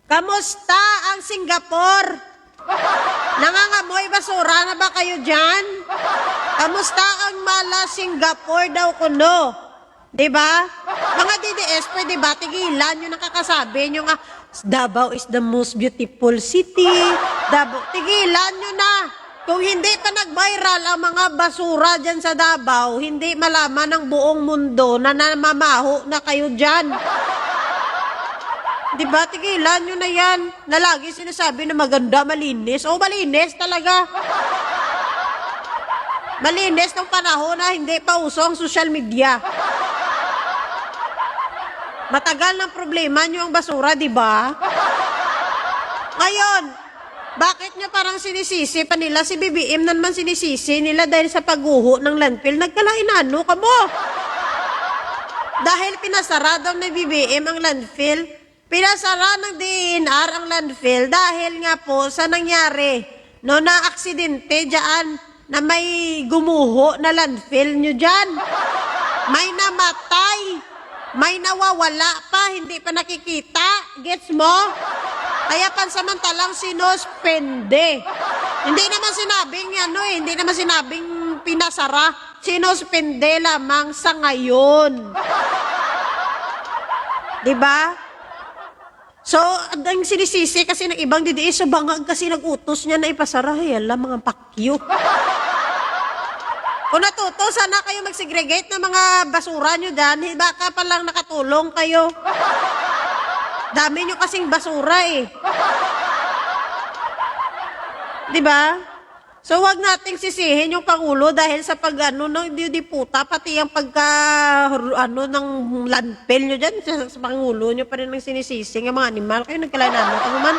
Kamusta ang Singapore? Nangangamoy basura na ba kayo dyan? Kamusta ang mala Singapore daw kuno? Diba? Mga DDS, pwede ba tigilan yung nakakasabi nyo nga, Davao is the most beautiful city. Davao, tigilan nyo na. Kung hindi pa nag-viral ang mga basura dyan sa Davao, hindi malaman ng buong mundo na namamaho na kayo dyan. Diba, tigilan nyo na yan. Na lagi sinasabi na maganda, malinis. O, malinis talaga. Malinis ng panahon na hindi pa uso ang social media. Matagal ng problema nyo ang basura, diba? Ngayon, bakit nyo parang sinisisi pa nila si BBM na naman sinisisi nila dahil sa pagguho ng landfill? Nagkalainano ka mo? Dahil pinasara daw ng BBM ang landfill, pinasara ng DENR ang landfill dahil nga po sa nangyari, no, na aksidente dyan na may gumuho na landfill nyo dyan. May namatay, may nawawala pa, hindi pa nakikita. Gets mo? Kaya pansamantalang sinospende. Hindi naman sinabing hindi naman sinabing pinasara. Sinospende lamang sa ngayon. Diba? So, ang sinisisi kasi ng ibang DDS sa bangag kasi nag-utos niya na ipasara. Hala, mga pakyo. Kung natuto, sana kayo mag-segregate ng mga basura nyo dyan. Baka palang nakatulong kayo. Dami nyo kasing basura eh. Diba? So, wag nating sisihin yung Pangulo dahil sa ng diputa, pati yung ng landfill nyo dyan, sa Pangulo nyo pa rin ng sinisising yung mga animal. Kayo nagkalainano ka naman.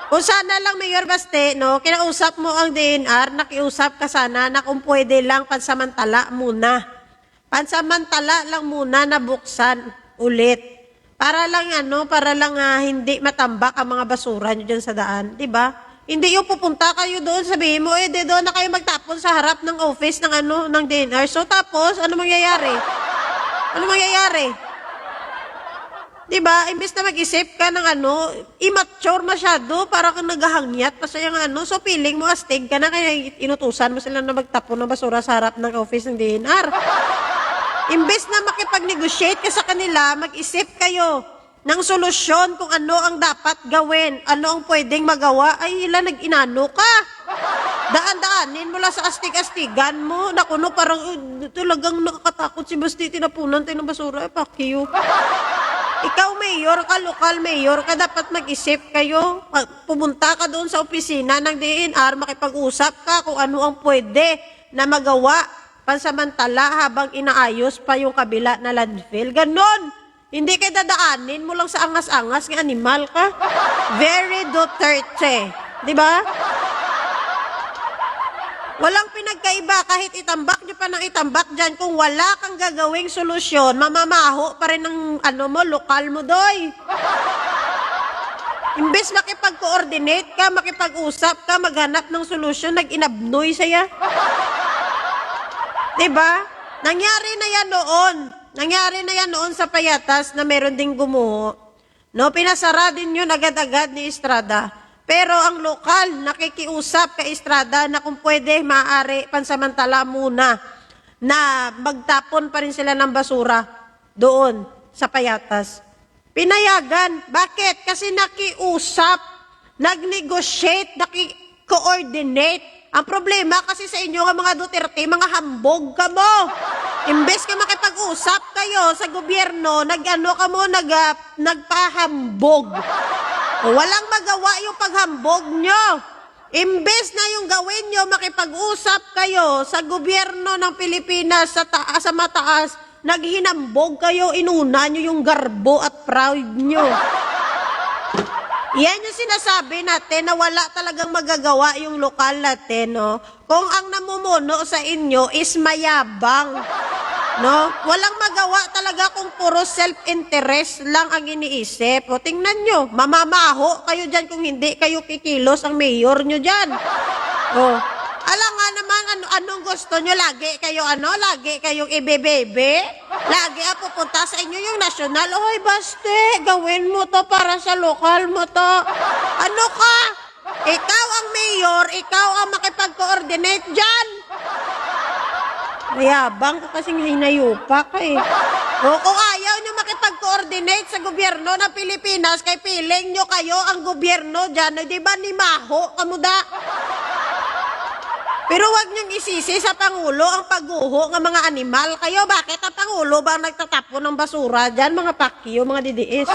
Kung sana lang, Mayor Baste, no, kinausap mo ang DENR, nakiusap ka sana na kung pwede lang pansamantala muna. Pansamantala lang muna na buksan ulit. Para lang hindi matambak ang mga basura nyo dyan sa daan. Diba? Hindi yung pupunta kayo doon, sabihin mo, doon na kayo magtapon sa harap ng office ng DENR. So tapos, ano mangyayari? Ano mangyayari? Diba? Imbes na mag-isip ka ng immature masyado, para kang naghahangyat pa sa yung so feeling mo astig ka na, kaya inutusan mo sila na magtapon ng basura sa harap ng office ng DENR. Imbes na makipag-negotiate ka sa kanila, mag-isip kayo ng solusyon kung ano ang dapat gawin, ano ang pwedeng magawa, ay nag-inano ka. Daan-daanin mo lang sa astig-astigan mo. Naku, no, parang talagang nakakatakot si Basti, tinapunan tayo ng basura. Fuck you. Ikaw, mayor ka, lokal mayor ka, dapat mag-isip kayo. Pumunta ka doon sa opisina ng DENR, makipag-usap ka kung ano ang pwede na magawa pansamantala habang inaayos pa yung kabila na landfill. Ganon. Hindi kayo dadaanin mo lang sa angas-angas ng animal ka. Very Duterte. Diba? Walang pinagkaiba kahit itambak nyo pa ng itambak dyan. Kung wala kang gagawing solusyon, mamamaho pa rin ng lokal mo, doy. Imbes makipag-coordinate ka, makipag-usap ka, maghanap ng solusyon, nag-inabnoy saya. Diba? Nangyari na yan noon. Nangyari na yan noon sa Payatas na meron ding gumuho. No, pinasara din yun agad-agad ni Estrada. Pero ang lokal, nakikiusap kay Estrada na kung pwede, maaari, pansamantala muna na magtapon pa rin sila ng basura doon sa Payatas. Pinayagan. Bakit? Kasi nakiusap, nag-negotiate, naki-coordinate. Ang problema kasi sa inyo nga mga Duterte, mga hambog ka mo. Imbes ka makipag-usap kayo sa gobyerno, nagpahambog. Walang magawa yung paghambog nyo. Imbes na yung gawin nyo, makipag-usap kayo sa gobyerno ng Pilipinas sa mataas, naghinambog kayo, inuna nyo yung garbo at proud nyo. Yan yung sinasabi natin na wala talagang magagawa yung lokal natin, no? Kung ang namumuno sa inyo is mayabang, no? Walang magawa talaga kung puro self-interest lang ang iniisip. O, tingnan nyo, mamamaho kayo dyan kung hindi kayo kikilos ang mayor nyo dyan. O, Alam nga naman, anong gusto nyo? Lagi kayong ibebebe? Lagi pupunta sa inyo yung nasyonal. Oy, baste, gawin mo to para sa lokal mo to. Ano ka? Ikaw ang mayor, ikaw ang makipag-coordinate dyan. Mayabang ka kasing hinayupa ka eh. O kung ayaw nyo makipag-coordinate sa gobyerno ng Pilipinas, kay piling nyo kayo ang gobyerno dyan, di ba ni Maho, kamuda? Pero wag niyong isisi sa Pangulo ang pagguho ng mga animal. Kayo, bakit ang Pangulo ba nagtatapon ng basura dyan, mga pakyo, mga didiis?